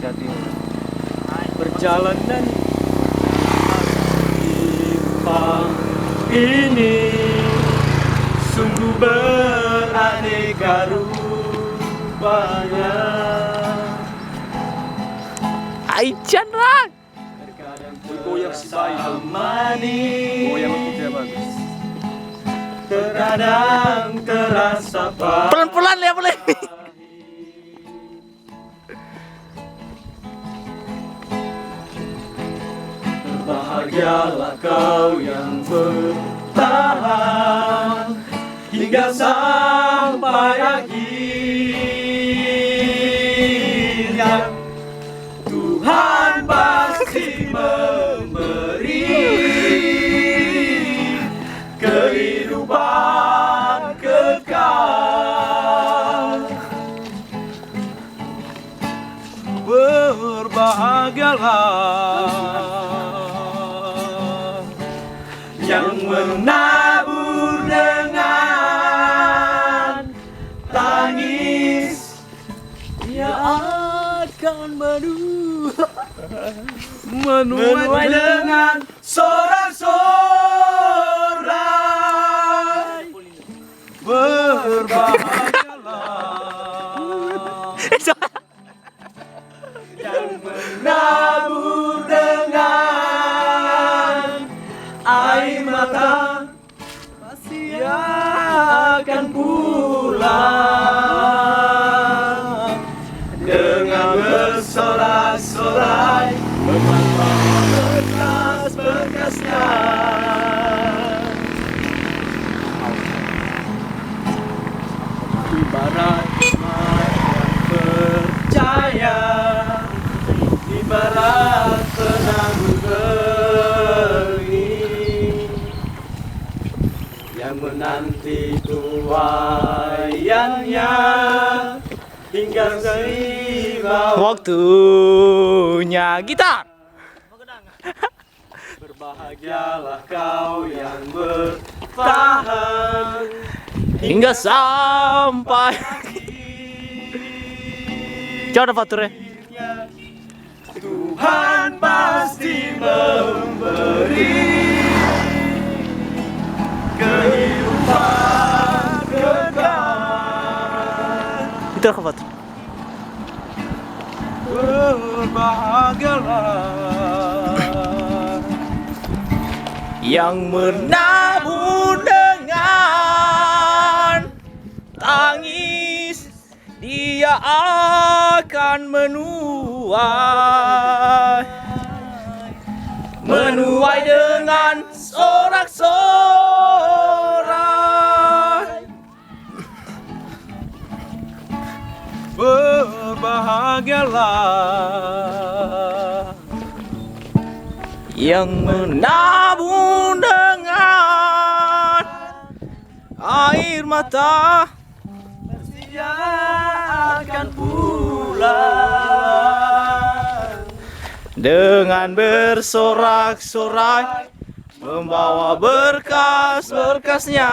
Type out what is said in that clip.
hati-hati. Perjalanan ini sungguh beraneka rupanya. Aican lah. Goyang si bayi manis, goyang itu bagus. terkadang terasa pahit. Pelan-pelan ya boleh. Bahagialah kau yang bertahan hingga sampai akhirnya. Tuhan pasti memberi kehidupan kekal. Berbahagialah yang menabur dengan tangis, dia akan menuai dengan sorak-sorai. Berbahagialah yang menabur dengan air mata, pasti akan pulang dengan bersorak-sorai, membawa berkas-berkasnya. Ibarat iman yang percaya, ibarat penangguh geni yang menanti tuaiannya hingga tiba Waktunya gitar. Berbahagialah kau yang bertahan Hingga sampai. Coba faturnya. Tuhan pasti memberi kehidupan kekal. Itu aku fatur. Berbahagialah Yang menabur dengan tangis, dia akan menuai dengan sorak-sorai. berbahagialah Yang menabur dengan air mata, dia akan pulang dengan bersorak-sorai, membawa berkas-berkasnya.